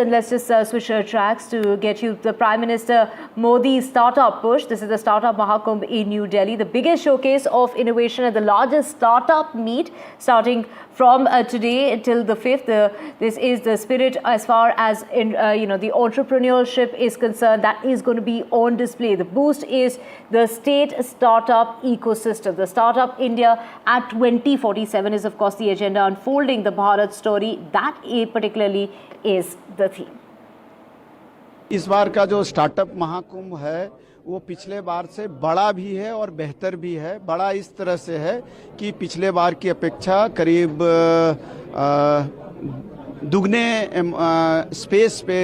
And let's just switch tracks to get you the Prime Minister Modi's startup push. This is the Startup Mahakumbh in New Delhi, the biggest showcase of innovation and the largest startup meet starting from today until the 5th. This is the spirit as far as the entrepreneurship is concerned. That is going to be on display. The boost is the state startup ecosystem. The Startup India at 2047 is of course the agenda, unfolding the Bharat story. That particularly is the theme. इस बार का जो startup Mahakumbh है वो पिछले बार से बड़ा भी है और बेहतर भी है। बड़ा इस तरह से है कि पिछले बार की अपेक्षा करीब दुगने स्पेस पे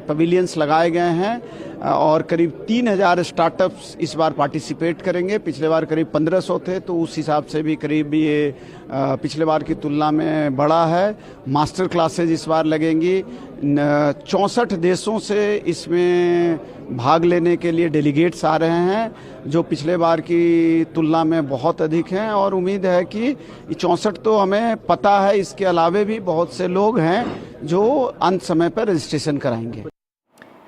पवेलियंस लगाए गए हैं और करीब 3000 स्टार्टअप्स इस बार पार्टिसिपेट करेंगे। पिछले बार करीब 1500 थे, तो उस हिसाब से भी करीब ये पिछले बार की तुलना में बड़ा है। मास्टर क्लासेज इस बार लगेंगी। 64 देशों से इसमें भाग लेने के लिए डेलीगेट्स आ रहे हैं, जो पिछले बार की तुलना में बहुत अधिक हैं। और उम्मीद है कि 64 तो हमें पता है, इसके अलावे भी बहुत से लोग हैं जो अंत समय पर रजिस्ट्रेशन कराएंगे।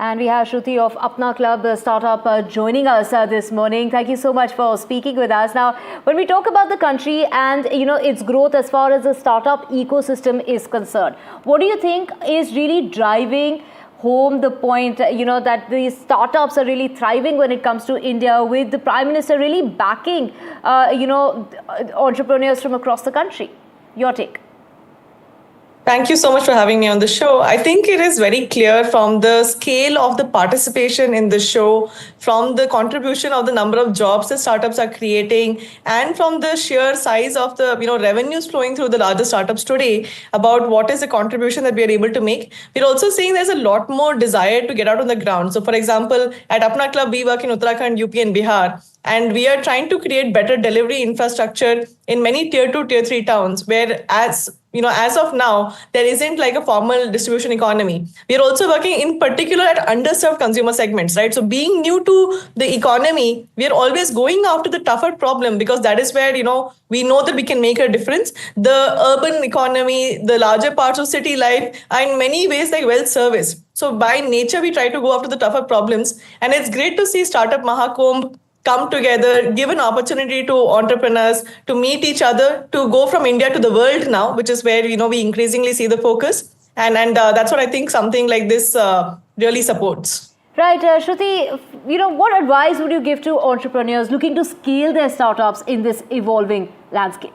And we have Shruti of Apna Club, the startup, joining us this morning. Thank you so much for speaking with us. Now, when we talk about the country and its growth as far as the startup ecosystem is concerned, what do you think is really driving home the point, that these startups are really thriving when it comes to India, with the Prime Minister really backing, entrepreneurs from across the country? Your take. Thank you so much for having me on the show. I think it is very clear from the scale of the participation in the show, from the contribution of the number of jobs the startups are creating, and from the sheer size of the revenues flowing through the larger startups today, about what is the contribution that we are able to make. We're also seeing there's a lot more desire to get out on the ground. So for example, at Apna Club, we work in Uttarakhand, UP and Bihar. And we are trying to create better delivery infrastructure in many tier 2, tier 3 towns, where as of now, there isn't like a formal distribution economy. We are also working in particular at underserved consumer segments, right? So being new to the economy, we are always going after the tougher problem, because that is where, we know that we can make a difference. The urban economy, the larger parts of city life are in many ways like well serviced. So by nature, we try to go after the tougher problems. And it's great to see Startup Mahakumbh come together, give an opportunity to entrepreneurs to meet each other, to go from India to the world now, which is where we increasingly see the focus. And that's what I think something like this really supports. Right, Shruti, what advice would you give to entrepreneurs looking to scale their startups in this evolving landscape?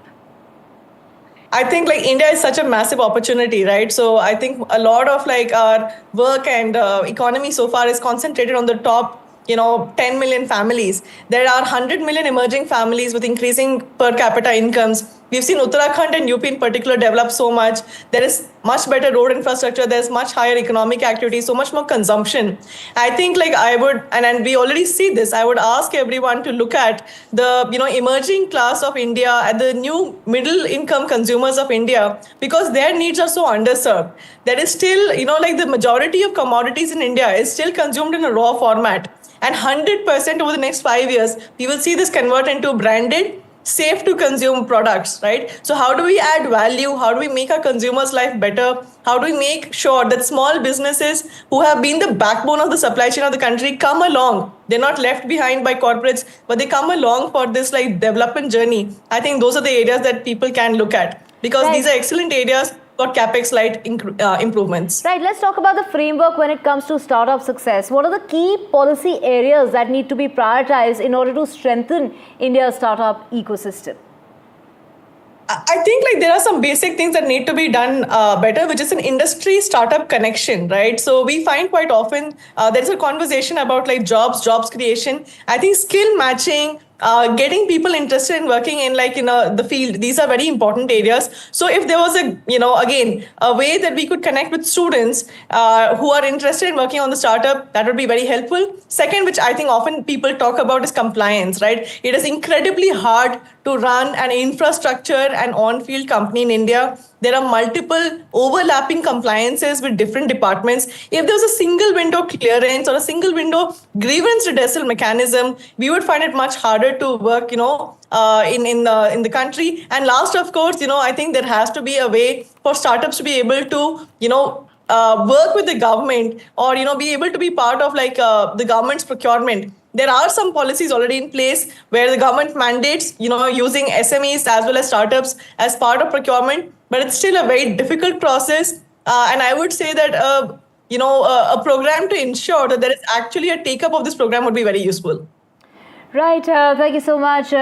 I think India is such a massive opportunity, right? So I think a lot of our work and economy so far is concentrated on the top 10 million families. There are 100 million emerging families with increasing per capita incomes. We've seen Uttarakhand and UP in particular develop so much. There is much better road infrastructure. There's much higher economic activity, so much more consumption. I think I would, and we already see this, I would ask everyone to look at the emerging class of India and the new middle income consumers of India, because their needs are so underserved. There is still, the majority of commodities in India is still consumed in a raw format. And 100% over the next 5 years, we will see this convert into branded, safe to consume products, right? So how do we add value? How do we make our consumers' life better? How do we make sure that small businesses who have been the backbone of the supply chain of the country come along? They're not left behind by corporates, but they come along for this development journey. I think those are the areas that people can look at, because these are excellent areas for capex light improvements. Right, let's talk about the framework when it comes to startup success. What are the key policy areas that need to be prioritized in order to strengthen India's startup ecosystem? I think there are some basic things that need to be done better, which is an industry startup connection, right? So we find quite often there's a conversation about jobs creation. I think skill matching, getting people interested in working in the field, these are very important areas. So if there was a way that we could connect with students who are interested in working on the startup, that would be very helpful. Second, which I think often people talk about, is compliance, right? It is incredibly hard to run an infrastructure and on-field company in India. There are multiple overlapping compliances with different departments. If there was a single window clearance or a single window grievance redressal mechanism, we would find it much harder to work, in the country. And last, of course, I think there has to be a way for startups to be able to, work with the government, or be able to be part of like the government's procurement. There are some policies already in place where the government mandates using SMEs as well as startups as part of procurement, but it's still a very difficult process. And I would say that a program to ensure that there is actually a take up of this program would be very useful. Right. Thank you so much.